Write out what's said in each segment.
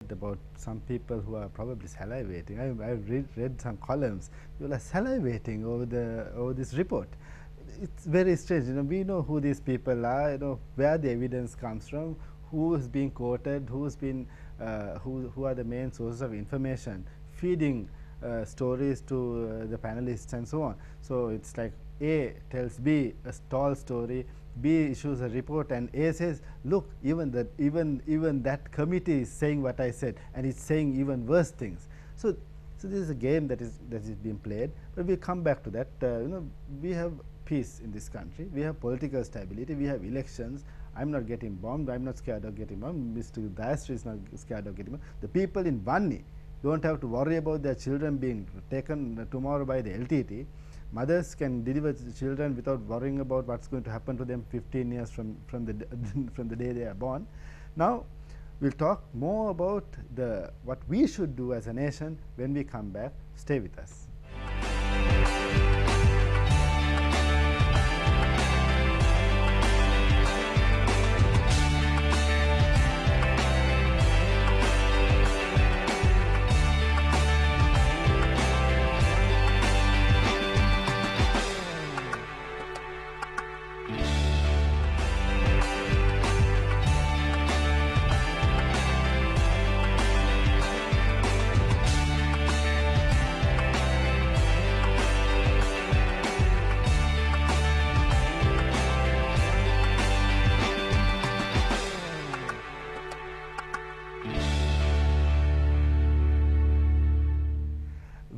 heard about some people who are probably salivating. I've read some columns. People are salivating over this report. It's very strange. We know who these people are. Where the evidence comes from, who is being quoted, who are the main sources of information, feeding stories to the panelists and so on. So it's like A tells B a tall story, B issues a report, and A says, look, even that committee is saying what I said, and it's saying even worse things. So this is a game that is being played, but we'll come back to that. We have peace in this country, we have political stability, we have elections. I'm not getting bombed, I'm not scared of getting bombed, Mr. Dayasri is not scared of getting bombed. The people in Vanni don't have to worry about their children being taken tomorrow by the LTT. Mothers can deliver children without worrying about what's going to happen to them 15 years from the day they are born. Now we'll talk more about what we should do as a nation when we come back. Stay with us.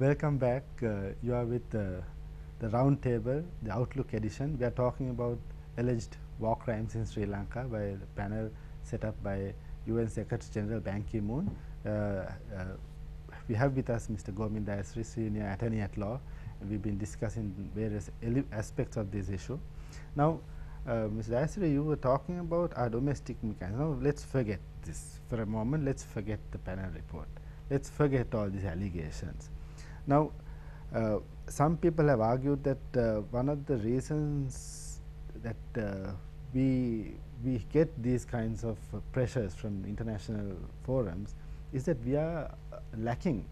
Welcome back. You are with the round table, the Outlook edition. We are talking about alleged war crimes in Sri Lanka by a panel set up by UN Secretary General Ban Ki-moon. We have with us Mr. Gomin Dayasri, Senior Attorney at Law, and we've been discussing various aspects of this issue. Now, Mr. Dayasri, you were talking about our domestic mechanism. Now, let's forget this for a moment. Let's forget the panel report. Let's forget all these allegations. Now, some people have argued that one of the reasons that we get these kinds of pressures from international forums is that we are lacking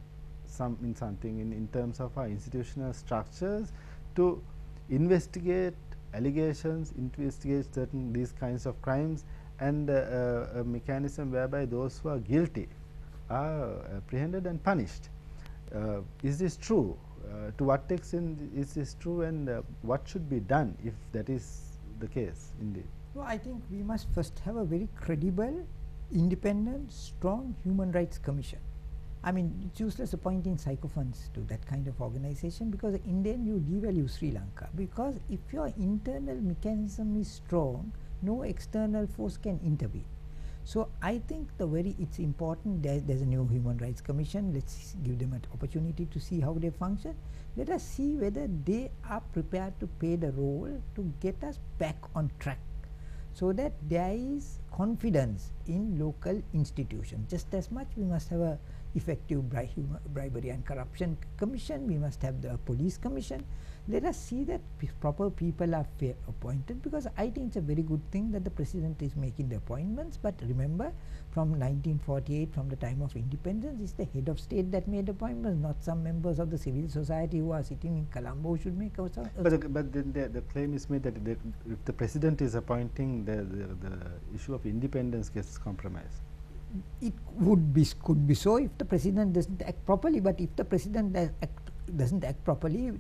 something in terms of our institutional structures to investigate allegations, investigate these kinds of crimes, and a mechanism whereby those who are guilty are apprehended and punished. Is this true? To what extent is this true, and what should be done if that is the case indeed? Well, I think we must first have a very credible, independent, strong human rights commission. I mean, it's useless appointing sycophants to that kind of organization, because in the end you devalue Sri Lanka, because if your internal mechanism is strong, no external force can intervene. So I think it's important that there's a new Human Rights Commission. Let's give them an opportunity to see how they function. Let us see whether they are prepared to play the role to get us back on track, so that there is confidence in local institutions. Just as much we must have a effective bribery and corruption commission, we must have the police commission. Let us see that proper people are appointed, because I think it's a very good thing that the president is making the appointments. But remember, from 1948, from the time of independence, it's the head of state that made appointments, not some members of the civil society who are sitting in Colombo should make appointments. But then the claim is made that if the president is appointing, the issue of independence gets compromised. It could be so if the president doesn't act properly. But if the president doesn't act properly,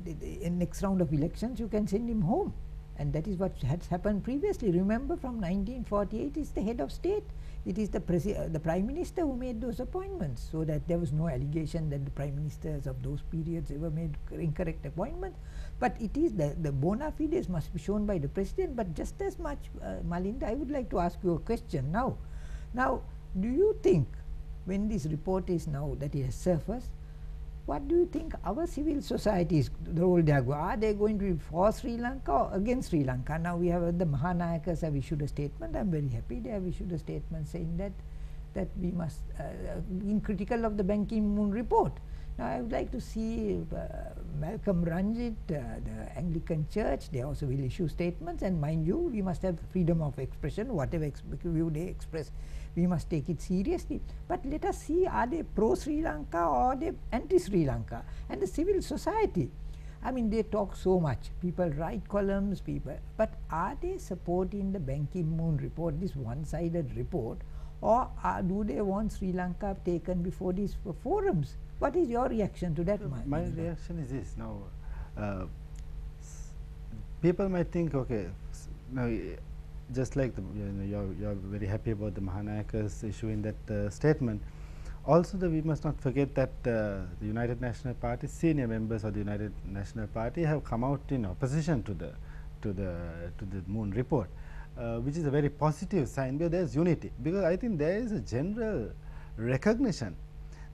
in next round of elections you can send him home, and that is what has happened previously. Remember, from 1948 it's the head of state, it is the prime minister who made those appointments, so that there was no allegation that the prime ministers of those periods ever made incorrect appointments. But it is the bona fides must be shown by the president. But just as much, Malinda, I would like to ask you a question now. Do you think, when this report is now that it has surfaced, what do you think our civil societies, the role they are they going to be for Sri Lanka or against Sri Lanka? Now we have the Mahanayakas have issued a statement. I am very happy they have issued a statement saying that that we must being critical of the Ban Ki-moon report. Now, I would like to see Malcolm Ranjit, the Anglican Church, they also will issue statements, and mind you, we must have freedom of expression, whatever view they express, we must take it seriously. But let us see, are they pro-Sri Lanka or they anti-Sri Lanka? And the civil society, I mean, they talk so much, people write columns, but are they supporting the Ban Ki-moon report, this one-sided report, or do they want Sri Lanka taken before these forums? What is your reaction to that? My reaction is this. Now, people might think, okay, now just like you're very happy about the Mahanayaka's issue in that statement. Also, we must not forget that the United National Party senior members of the United National Party have come out in opposition to the Moon report, which is a very positive sign, because there is unity. Because I think there is a general recognition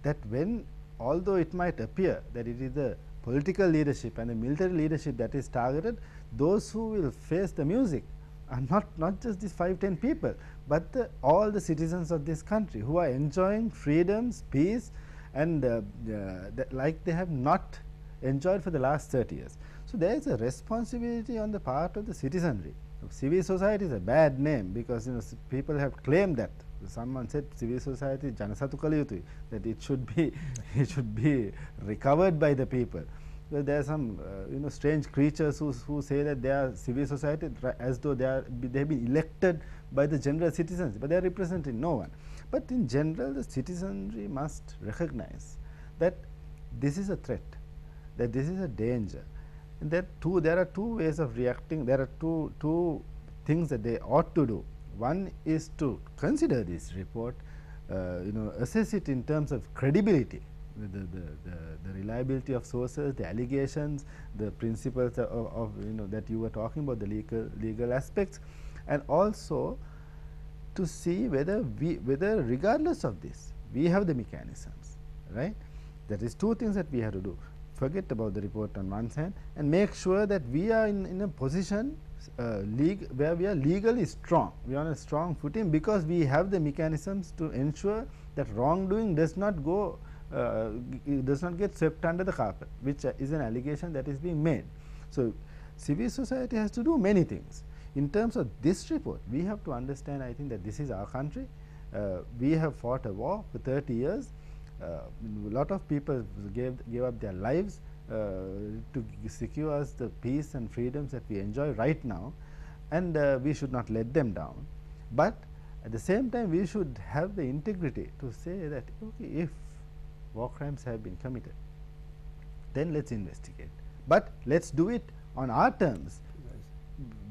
that when, although it might appear that it is the political leadership and the military leadership that is targeted, those who will face the music are not just these 5-10 people, but all the citizens of this country who are enjoying freedoms, peace, and like they have not enjoyed for the last 30 years. So, there is a responsibility on the part of the citizenry. Civil society is a bad name, because people have claimed that. Someone said civil society janasatu kala yutui, that it should be recovered by the people. Well, there are some strange creatures who say that they are civil society, as though they have been elected by the general citizens, but they are representing no one. But in general, the citizenry must recognize that this is a threat, that this is a danger, and that there are two ways of reacting. There are two things that they ought to do. One is to consider this report, assess it in terms of credibility, the reliability of sources, the allegations, the principles of that you were talking about, the legal aspects, and also to see whether regardless of this, we have the mechanisms, right? That is two things that we have to do. Forget about the report on one hand, and make sure that we are in a position where we are legally strong. We are on a strong footing, because we have the mechanisms to ensure that wrongdoing does not get swept under the carpet, which is an allegation that is being made. So, civil society has to do many things. In terms of this report, we have to understand, I think, that this is our country. We have fought a war for 30 years. A lot of people gave up their lives to secure us the peace and freedoms that we enjoy right now, and we should not let them down. But at the same time, we should have the integrity to say that, okay, if war crimes have been committed, then let us investigate, but let us do it on our terms,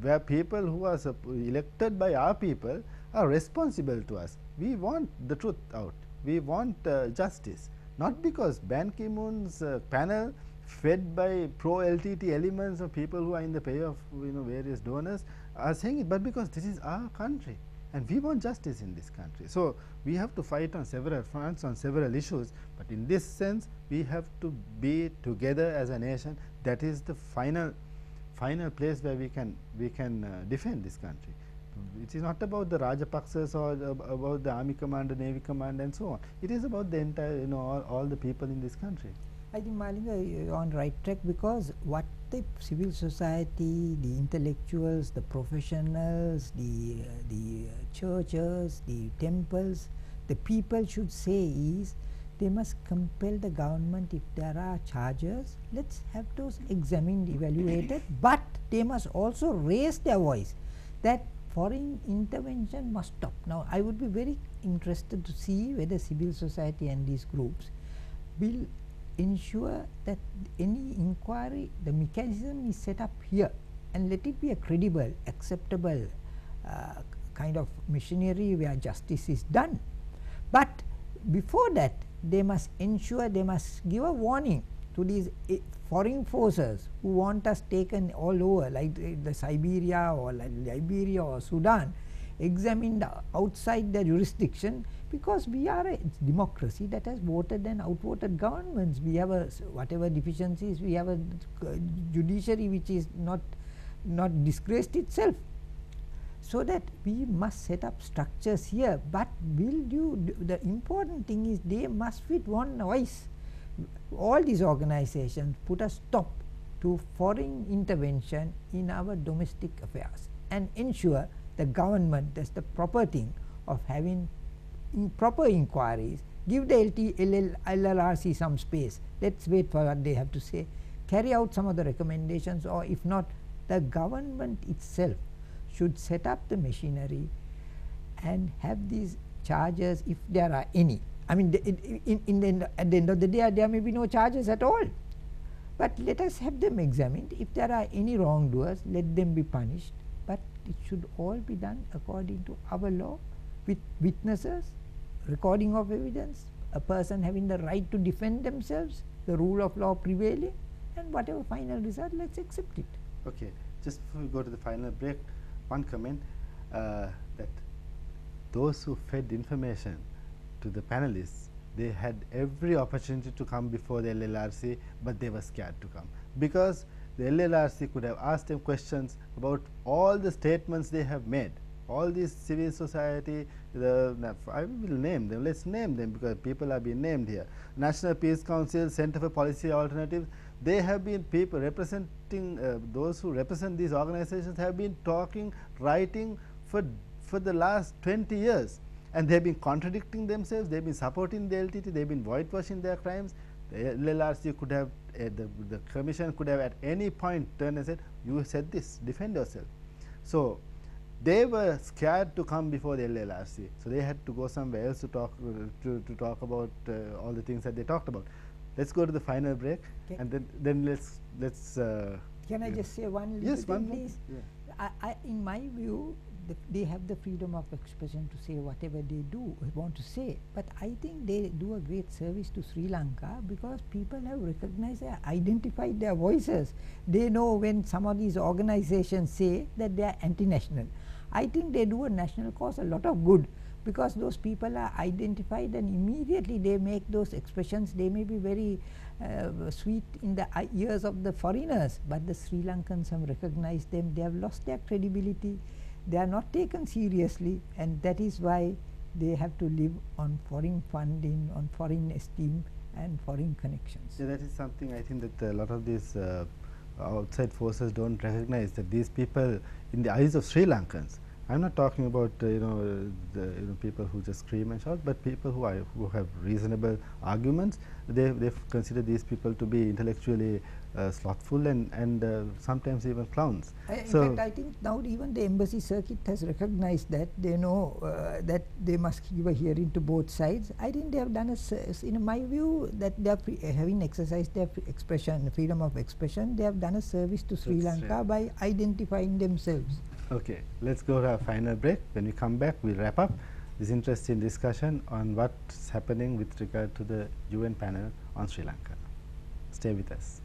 where people who are elected by our people are responsible to us. We want the truth out, we want justice, not because Ban Ki-moon's panel, fed by pro-LTT elements of people who are in the pay of various donors, are saying it, but because this is our country and we want justice in this country. So, we have to fight on several fronts, on several issues, but in this sense we have to be together as a nation. That is the final place where we can defend this country. It is not about the Rajapaksas or about the army commander, navy commander, and so on. It is about the entire all the people in this country. I think, Malinda, you are on right track, because what the civil society, the intellectuals, the professionals, the churches, the temples, the people should say is, they must compel the government, if there are charges, let us have those examined, evaluated, but they must also raise their voice that foreign intervention must stop. Now, I would be very interested to see whether civil society and these groups will ensure that any inquiry, the mechanism is set up here, and let it be a credible, acceptable kind of machinery where justice is done. But before that, they must ensure, they must give a warning to these foreign forces who want us taken all over, like the Siberia or like Liberia or Sudan, examined outside their jurisdiction, because we are a democracy that has voted and outvoted governments. We have whatever deficiencies, we have a judiciary which is not disgraced itself. So that we must set up structures here, but the important thing is they must with one voice. All these organizations put a stop to foreign intervention in our domestic affairs and ensure the government does the proper thing of having proper inquiries, give the LLRC some space, let us wait for what they have to say, carry out some of the recommendations, or if not, the government itself should set up the machinery and have these charges if there are any. I mean, at the end of the day, there may be no charges at all. But let us have them examined. If there are any wrongdoers, let them be punished. But it should all be done according to our law, with witnesses, recording of evidence, a person having the right to defend themselves, the rule of law prevailing, and whatever final result, let us accept it. Okay. Just before we go to the final break, one comment that those who fed information to the panelists, they had every opportunity to come before the LLRC, but they were scared to come, because the LLRC could have asked them questions about all the statements they have made. All these civil society, I will name them, let us name them, because people are being named here. National Peace Council, Center for Policy Alternatives, they have been people representing, those who represent these organizations have been talking, writing for the last 20 years. And they have been contradicting themselves, they have been supporting the LTT, they have been whitewashing their crimes. The LLRC could have, the commission could have at any point turned and said, you said this, defend yourself. So, they were scared to come before the LLRC. So, they had to go somewhere else to talk, to talk about all the things that they talked about. Let us go to the final break, and then let's can I just say one little thing, please? Yeah. In my view, they have the freedom of expression to say whatever they want to say, but I think they do a great service to Sri Lanka, because people have recognized, identified their voices. They know when some of these organizations say that they are anti-national. I think they do a national cause a lot of good, because those people are identified and immediately they make those expressions. They may be very sweet in the ears of the foreigners, but the Sri Lankans have recognized them. They have lost their credibility. They are not taken seriously, and that is why they have to live on foreign funding, on foreign esteem and foreign connections. Yeah, that is something I think that a lot of these outside forces don't recognize, that these people, in the eyes of Sri Lankans, I am not talking about the people who just scream and shout, but people who have reasonable arguments. They consider these people to be intellectually slothful and sometimes even clowns. In fact, I think now even the embassy circuit has recognized that. They know that they must give a hearing to both sides. I think they have done in my view, that they are having exercised their freedom of expression. They have done a service to Sri Lanka by identifying themselves. Okay, let's go to our final break. When we come back, we'll wrap up this interesting discussion on what's happening with regard to the UN panel on Sri Lanka. Stay with us.